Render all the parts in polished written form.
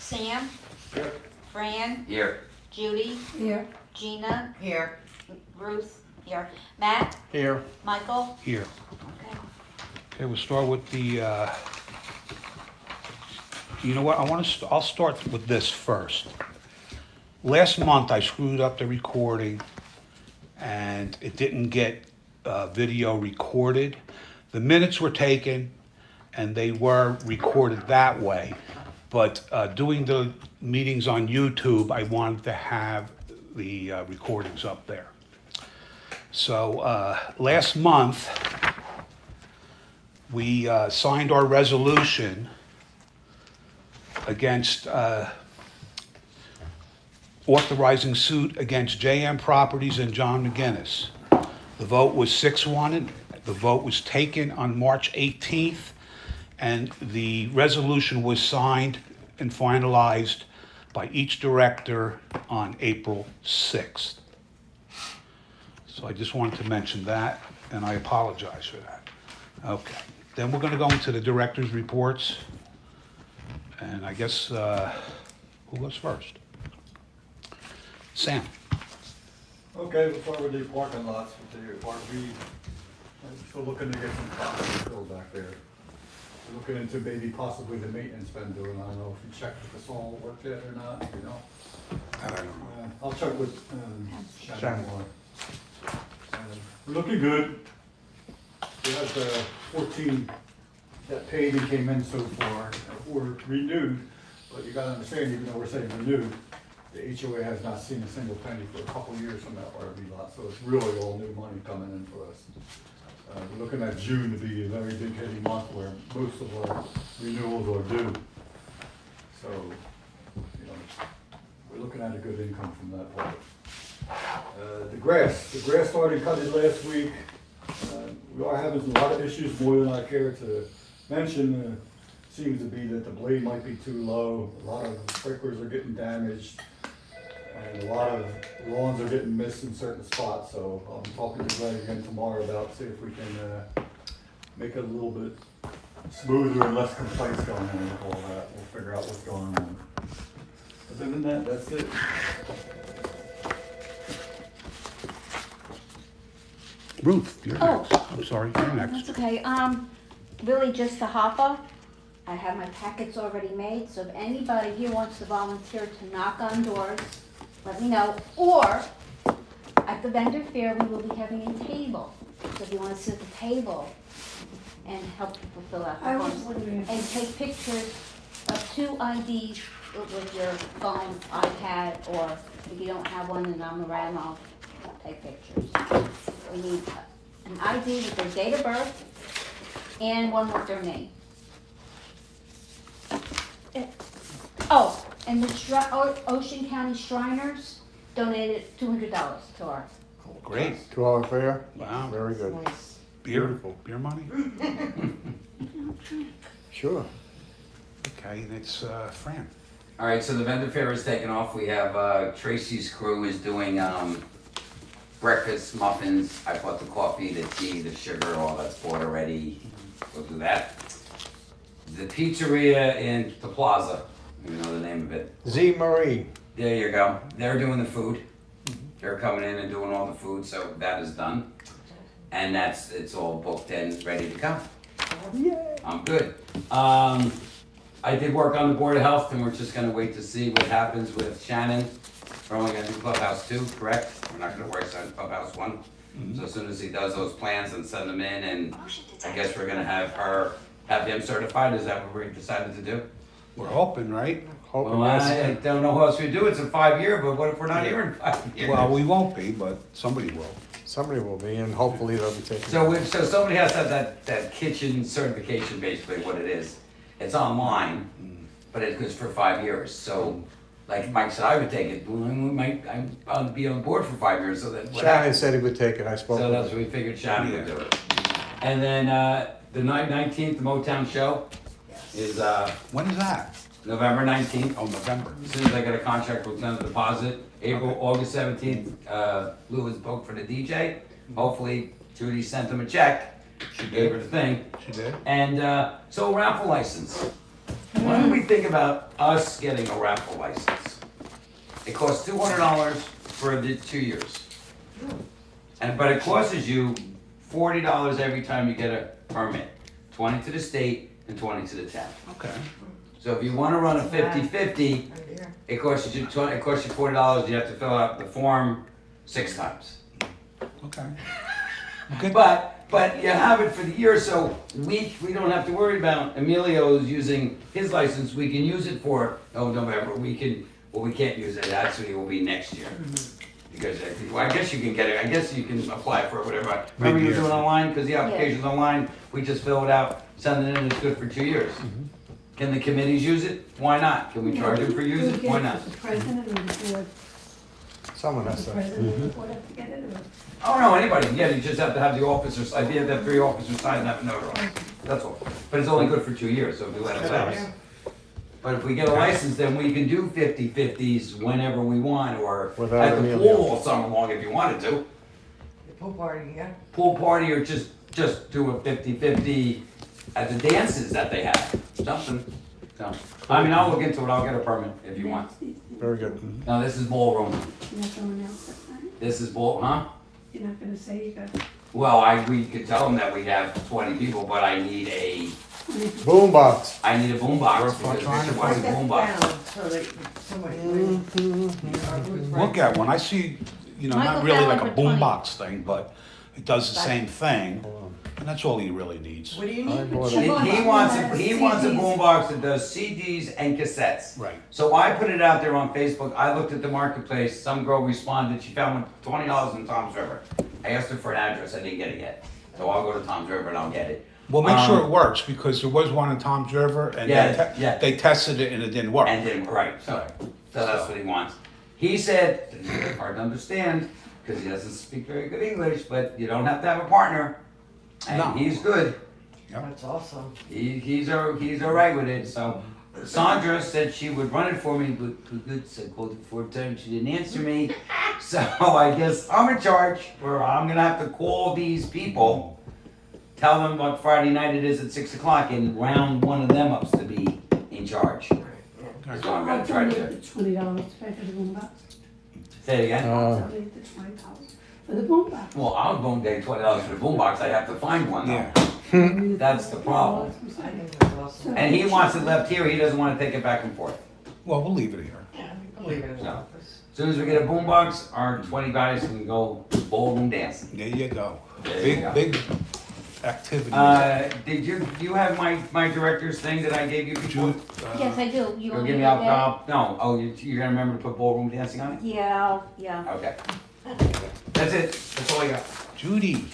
Sam? Here. Fran? Here. Judy? Here. Gina? Here. Ruth? Here. Matt? Here. Michael? Here. Okay. Okay, we'll start with the, you know what, I'll start with this first. Last month, I screwed up the recording, and it didn't get video recorded. The minutes were taken, and they were recorded that way. But doing the meetings on YouTube, I wanted to have the recordings up there. So last month, we signed our resolution against authorizing suit against JM Properties and John Mcguinness. The vote was 6-1, and the vote was taken on March 18th, and the resolution was signed and finalized by each director on April 6th. So I just wanted to mention that, and I apologize for that. Okay, then we're gonna go into the director's reports, and I guess, who goes first? Sam. Okay, before we do parking lots for the park, I'm still looking to get some traffic filled back there. We're looking into maybe possibly the maintenance been doing. I don't know if you checked if the saw worked yet or not, you know. I don't know. I'll check with Shannon. We're looking good. We had 14 that paving came in so far, or renewed, but you gotta understand, even though we're saying renewed, the HOA has not seen a single penny for a couple of years from that RV lot, so it's really all new money coming in for us. We're looking at June to be a very big hitting month where most of our renewals are due. So, you know, we're looking at a good income from that part. The grass started cutting last week. We are having a lot of issues, more than I care to mention. Seems to be that the blade might be too low, a lot of sprinklers are getting damaged, and a lot of lawns are getting missed in certain spots. So I'll be talking to Greg again tomorrow about see if we can make it a little bit smoother and less complaints going on with all that. We'll figure out what's going on. Other than that, that's it. Ruth, you're Oh. next. I'm sorry, you're next. That's okay. Really just to hop up. I have my packets already made, so if anybody here wants to volunteer to knock on doors, let me know. Or at the vendor fair, we will be having a table. So if you want to sit at the table and help people fill out I the was forms wondering. and take pictures of 2 IDs with your phone, iPad, or if you don't have one and I'm around, I'll take pictures. We need an ID with their date of birth and one with their name. Oh, and the Ocean County Shriners donated $200 to our. Great. 2 hour fair? Wow. Very good. Beautiful. Beer money? Sure. Okay, and it's Fran. All right, so the vendor fair is taking off. We have Tracy's crew is doing breakfast, muffins. I bought the coffee, the tea, the sugar, all that's bought already. We'll do that. The pizzeria in the plaza, you know the name of it. Z Marie. There you go. They're doing the food. They're coming in and doing all the food, so that is done. And it's all booked and ready to go. Yay. I'm good. I did work on the Board of Health, and we're just gonna wait to see what happens with Shannon. We're only gonna do Clubhouse 2, correct? We're not gonna work on Clubhouse 1. So as soon as he does those plans and send them in, and I guess we're gonna have him certified. Is that what we decided to do? We're hoping, right? Hoping Well, that's I don't know what else we do. It's a 5-year, but what if we're not here in 5 years? Well, we won't be, but somebody will. somebody will be, and hopefully they'll be taking. So somebody has to have that kitchen certification, basically what it is. It's online, but it goes for 5 years. So, like Mike said, I would take it. I'll be on board for 5 years. So that what Shannon happens? said he would take it, I spoke So with that's him. what we figured Shannon would do it. And then the 19th, the Motown show is When is that? November 19th. Oh, November. As soon as I get a contract, we'll send a deposit. August 17th, Lou is booked for the DJ. Hopefully Judy sent him a check. She gave her the thing. She did? And so a raffle license. Why don't we think about us getting a raffle license? It costs $200 for the 2 years. But it costs you $40 every time you get a permit. 20 to the state and 20 to the town. Okay. So if you wanna run a 50-50, it costs you $40, you have to fill out the form 6 times. Okay. Good. But you have it for the year, so we don't have to worry about Emilio's using his license, we can use it for, November, we can't use it, actually, it will be next year. Because, well, I guess you can get it, I guess you can apply for it, whatever. Remember you Mid-year. do it online, because the application's online, we just fill it out, send it in, it's good for 2 years. Can the committees use it? Why not? Can we charge them for using it? Why not? The president or the board? Someone has The to. president of the board have to get it, or? Oh, no, anybody can get it, you just have to have the officers, I think have 3 officers sign and have it notarized, that's all. But it's only good for 2 years, so if we let it lapse. But if we get a license, then we can do 50-50s whenever we want, or Without at the Emilio. pool all summer long if you wanted to. The pool party, yeah. Pool party, or just do a 50-50 at the dances that they have, something. So, I mean, I'll look into it, I'll get a permit if you want. Very good. No, this is ballroom, You're not gonna announce that, right? this is huh? You're not gonna say you got Well, we could tell them that we have 20 people, but I need a Boombox. boombox, We're because trying to Mr. wants a Step boombox. down so that somebody. Look at one. I see, not Michael really like a Fallon for 20. boombox thing, but it does the same thing. And that's all he really needs. What do you I need? bought He it. wants a boombox that does CDs and cassettes. Right. So I put it out there on Facebook, I looked at the marketplace, some girl responded, she found one $20 in Tom's River. I asked her for an address, I didn't get it yet, so I'll go to Tom's River and I'll get it. Well, make sure it works, because there was one in Tom's River, and Yeah. they tested it and it didn't work. And then, right, so that's what he wants. He said, it's very hard to understand, because he doesn't speak very good English, but you don't have to have a partner. No. And he's good, That's awesome. he's all right with it, so. Sandra said she would run it for me, but good, so I called her 4 times, she didn't answer me. So I guess I'm in charge, or I'm gonna have to call these people, tell them what Friday night it is at 6 o'clock, and round one of them up to be in charge. That's what I'm gonna try to do. the $20 to pay for the boombox. Say it again? I'll donate the $20 for the boombox. Well, I was going to take $20 for the boombox, I have to find one though. Yeah. That's the problem. I think that's awesome. And he wants it left here, he doesn't wanna take it back and forth. Well, we'll leave it here. Yeah, I'll leave it in the So. office. As Soon as we get a boombox, our 20 guys can go ballroom dancing. There you go. There you go. Big activity. Do you have my director's thing that I gave you before? Jude, Yes, I do. You You'll want give me me to out, get it? no, you're gonna remember to put ballroom dancing on it? Yeah, yeah. Okay. That's it, that's all I got. Judy.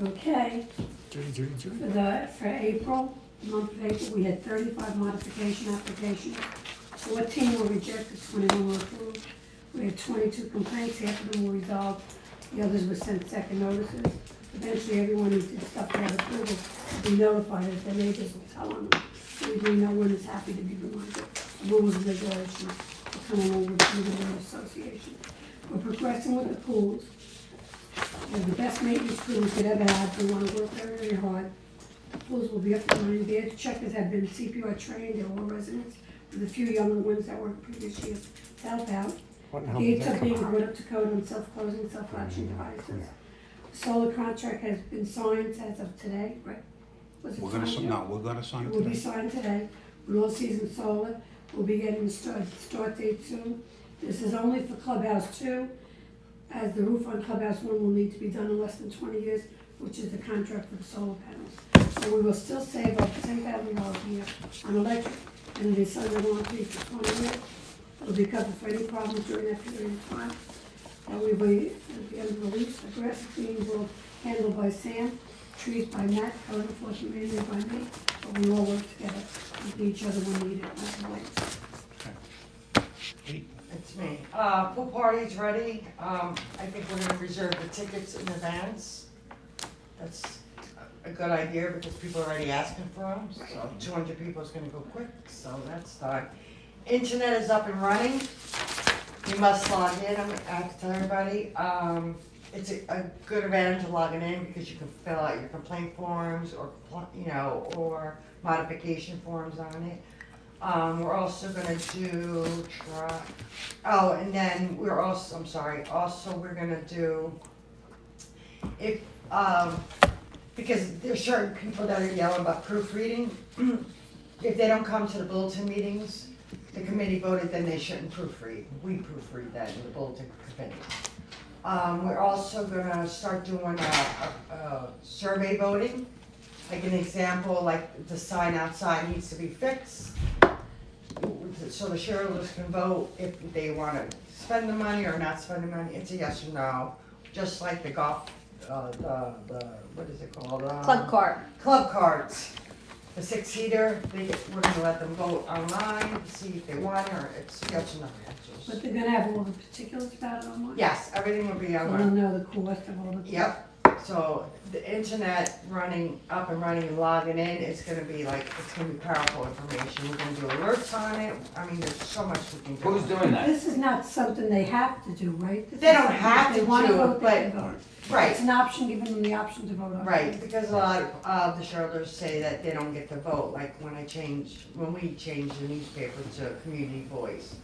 Okay, for April, the month of April, we had 35 modification applications. 14 were rejected, 21 were approved. We had 22 complaints, half of them were resolved, the others were sent second notices. Eventually, everyone who did stuff that had approval would be notified as their neighbors will tell on them. We know one is happy to be reminded of rules and regulations for coming over to the neighborhood association. We're progressing with the pools. We have the best maintenance crew we could ever have. They want to work very, very hard. The pools will be up and running. The checkers have been CPR trained. They're all residents, with a few younger ones that worked previous years to help out. What in the hell did Gates that are come being out? brought up to code on self-closing, self-latching devices. Solar contract has been signed as of today, right? Was it We're gonna, signed yet? no, we're gonna sign It it will be today. signed today. With all season solar, we'll be getting the start date soon. This is only for Clubhouse 2, as the roof on Clubhouse 1 will need to be done in less than 20 years, which is the contract for the solar panels. So we will still save up to $10,000 a year on electric, and it is under warranty for 20 years. It'll be covered for any problems during that period of time. We will, at the end of the lease, the grass cleaning will handled by Sam, trees by Matt, code enforcement mainly by me, but we all work together with each other when needed, as always. It's me. Pool party's ready. I think we're gonna reserve the tickets in advance. That's a good idea because people are already asking for them. So 200 people is gonna go quick, so that's done. Internet is up and running. You must log in, I have to tell everybody. It's a good advantage of logging in because you can fill out your complaint forms or, or modification forms on it. We're also gonna do and then we're also, I'm sorry, also we're gonna do, if, because there's certain people that are yelling about proofreading. If they don't come to the bulletin meetings, the committee voted, then they shouldn't proofread. We proofread that in the bulletin committee. We're also gonna start doing a survey voting. Like an example, like the sign outside needs to be fixed. So the shareholders can vote if they wanna spend the money or not spend the money. It's a yes or no. Just like the golf, what is it called? Club card. Club cards. The 6-seater, we're gonna let them vote online, to see if they want it, or it's yes or no answers. But they're gonna have all the particulars about it online? Yes, everything will be So they'll online. know the cost of all the. Yep, so the internet running, up and running and logging in, it's gonna be powerful information. We're gonna do alerts on it, I mean, there's so much we can do. Who's doing that? This is not something they have to do, right? This They is don't something have if they to wanna do it, vote, they but- can vote. Right. It's an option, giving them the option to vote on. Right, because a lot of the shareholders say that they don't get to vote, like when we changed the newspaper to Community Voice.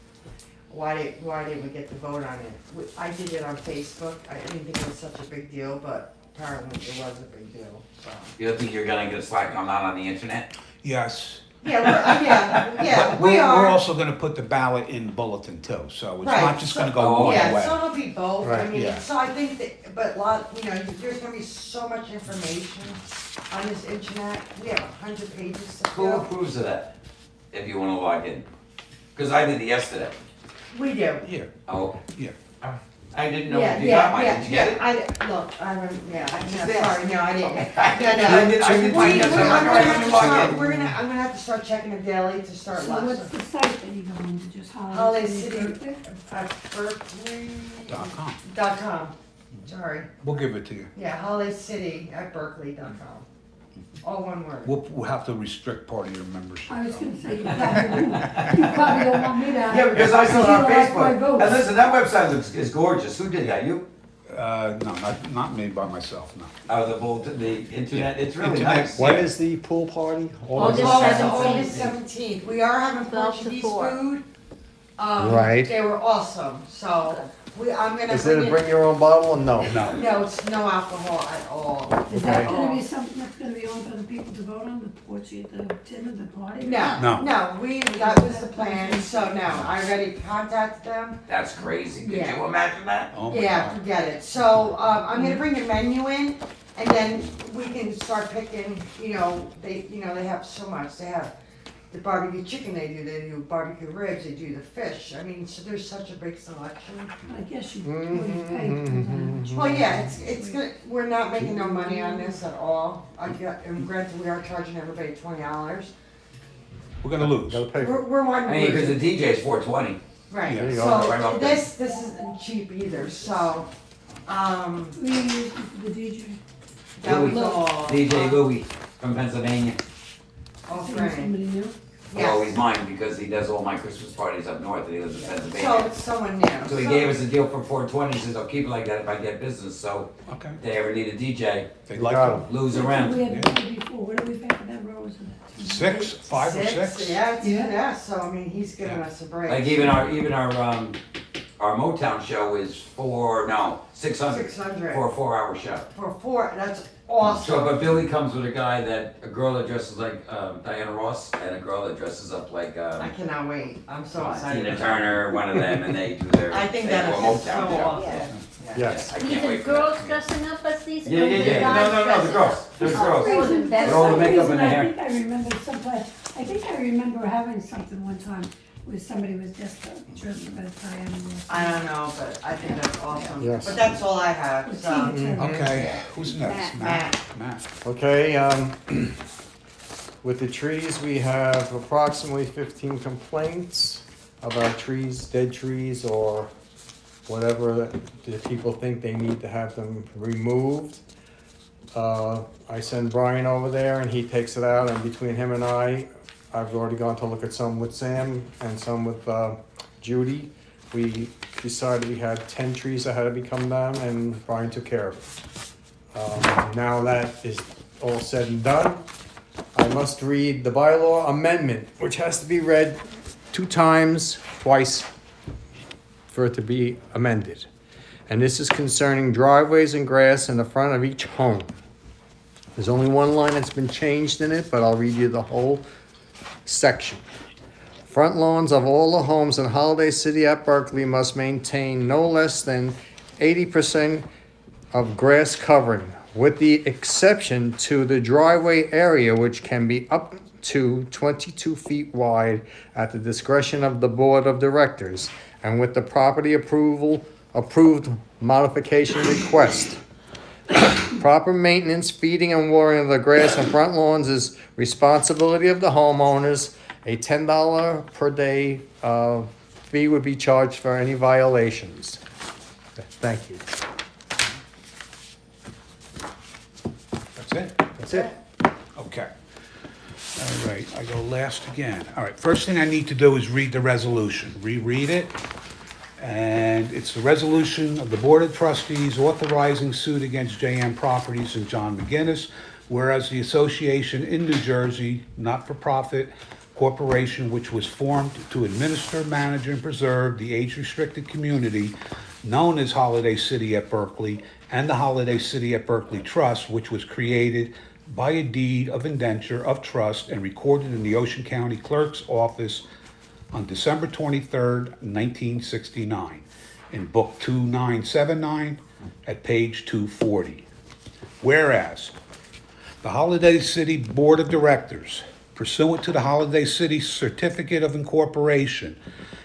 Why didn't we get to vote on it? I did it on Facebook, I didn't think it was such a big deal, but apparently it was a big deal, so. You don't think you're gonna get a Slack on that on the internet? Yes. Yeah, we We're are. also gonna put the ballot in bulletin too, so it's Right, not just gonna so- go one Yeah, way. so it'll be both, I Right, mean, yeah. so I think that, but there's gonna be so much information on this internet, we have 100 pages to Who fill. approves of that, if you wanna log in? Cause I did it yesterday. We do. Yeah, Oh. Yeah. I didn't know Yeah, if you got mine, yeah, did you get it? I haven't, yeah, I just I'm asked. sorry, no, I didn't. I did mine yesterday, I'm like, why didn't you log in? I'm gonna have to start checking it daily to start So what's lots the site that you go into, just Holiday Holiday City. City? at berkeley.com. .com. Sorry, We'll give it to you. yeah, Holiday City at berkeley.com. All one word. We'll have to restrict part of your membership. I was gonna say, you probably don't want me to. Yeah, because I saw it on You don't like my Facebook. votes. And listen, that website is gorgeous. Who did that? You? No, not me by myself, no. Oh, the internet, it's really Internet. nice. When is the pool party? August August 17th. 17th. We are having 12 to Portuguese 4. food. Right. They were awesome, so I'm gonna Is it a bring bring your own bottle or no? No. No, it's no alcohol at all. Is that Okay. gonna be something that's gonna be on for the people to vote on, the Portuguese, the dinner, the party? No, No. that was the plan, so no, I already contacted them. That's crazy. Could Yeah. you imagine that? Oh my Yeah, God. forget it. So, I'm gonna bring the menu in, and then we can start picking, they have so much, they have the barbecue chicken they do barbecue ribs, they do the fish, I mean, so there's such a big selection. I guess you would pay for that. Well, yeah, it's good, we're not making no money on this at all, and granted, we are charging everybody $20. We're gonna lose. Gotta pay for it. We're one. I mean, because the DJ's 420. Right, There you so go. Right up this isn't cheap either, so, We use it for the DJ. that was Louis. all. DJ Louis from Pennsylvania. All Seeing free. somebody new. Well, Yes. he's mine because he does all my Christmas parties up north and he lives in So Pennsylvania. it's someone new. So he gave us a deal for 420. He says, I'll keep it like that if I get business. So Okay. if they ever need a DJ, They You like got them. 'em. lose We around. had to pay before, what did we pay for that rose? 6, 5 or 6? Yeah, Yeah. yeah, so I mean, he's giving us a break. Like even our Motown show is 600 600 for a 4-hour show. for 4, that's So, awesome. but Billy comes with a girl that dresses like Diana Ross and a girl that dresses up like I cannot wait, I'm so excited. Tina Turner, one of them, and they do their. I think they that do is a just Motown so deal. awesome. Yeah. Yes. I These can't are wait for girls that. dressing up as these? Yeah, or the yeah. guys No, the dressing girls. up? There's Oh, girls. even better. With all the makeup and the I hair. think I remember someplace, I think I remember having something one time where somebody was just dressed up as Diana Ross. I don't know, but I think that's awesome. Yes. But that's all I have, With so. Tina Turner. Okay, who's next? Matt. Matt. Okay, with the trees, we have approximately 15 complaints about trees, dead trees, or whatever that the people think they need to have them removed. I send Brian over there and he takes it out, and between him and I've already gone to look at some with Sam and some with Judy. We decided we had 10 trees that had to be come down, and Brian took care of it. Now that is all said and done, I must read the bylaw amendment, which has to be read 2 times, twice, for it to be amended. And this is concerning driveways and grass in the front of each home. There's only one line that's been changed in it, but I'll read you the whole section. Front lawns of all the homes in Holiday City at Berkeley must maintain no less than 80% of grass covering, with the exception to the driveway area, which can be up to 22 feet wide at the discretion of the Board of Directors, and with the property approved modification request. Proper maintenance, feeding, and watering of the grass and front lawns is responsibility of the homeowners. A $10 per day fee would be charged for any violations. Thank you. That's it? That's it. Okay. All right, I go last again. All right, first thing I need to do is read the resolution. Reread it. And it's the resolution of the Board of Trustees authorizing suit against JM Properties and John Mcguinness, whereas the association in New Jersey, not-for-profit corporation which was formed to administer, manage, and preserve the age-restricted community known as Holiday City at Berkeley, and the Holiday City at Berkeley Trust, which was created by a deed of indenture of trust and recorded in the Ocean County Clerk's Office on December 23rd, 1969, in Book 2979 at page 240. Whereas the Holiday City Board of Directors, pursuant to the Holiday City Certificate of Incorporation,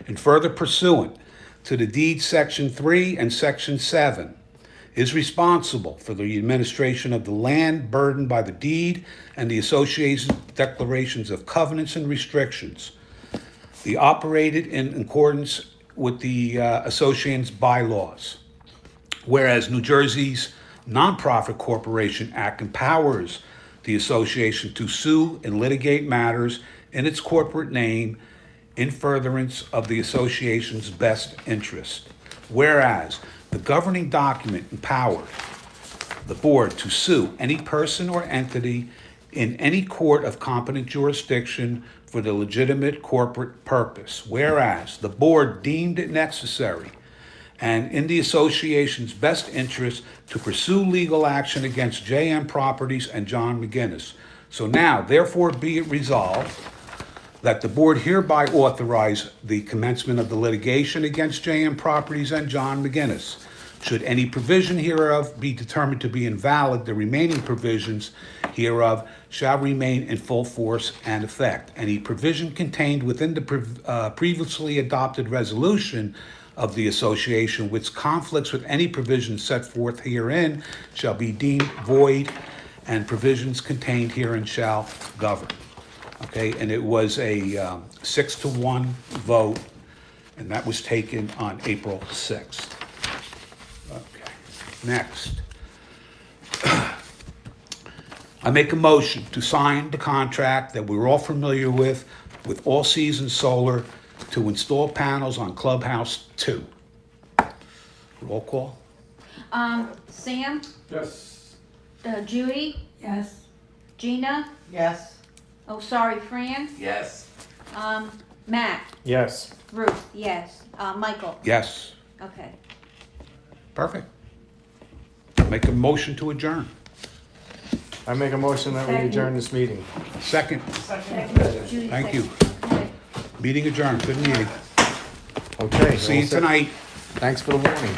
and further pursuant to the deed Section 3 and Section 7, is responsible for the administration of the land burdened by the deed and the association's declarations of covenants and restrictions. They operated in accordance with the association's bylaws. Whereas New Jersey's Nonprofit Corporation Act empowers the association to sue and litigate matters in its corporate name in furtherance of the association's best interest. Whereas the governing document empowered the board to sue any person or entity in any court of competent jurisdiction for the legitimate corporate purpose. Whereas the board deemed it necessary and in the association's best interest to pursue legal action against JM Properties and John Mcguinness. So now, therefore, be it resolved that the board hereby authorize the commencement of the litigation against JM Properties and John Mcguinness. Should any provision hereof be determined to be invalid, the remaining provisions hereof shall remain in full force and effect. Any provision contained within the previously adopted resolution of the association which conflicts with any provision set forth herein shall be deemed void, and provisions contained herein shall govern. Okay, and it was a 6-1 vote, and that was taken on April 6th. Okay, next. I make a motion to sign the contract that we're all familiar with All Season Solar to install panels on Clubhouse 2. Roll call? Sam, Yes. Judy, Yes. Gina, Yes. oh, sorry, Fran, Yes. Matt, Yes. Ruth, yes, Michael, Yes. okay. Perfect. Make a motion to adjourn. I make a motion that we Second. adjourn this meeting. Second. Second, Judy, Thank you. Okay. Meeting adjourned. Good meeting. Okay. See you all set. tonight. Thanks for the warning.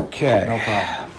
Okay. No problem.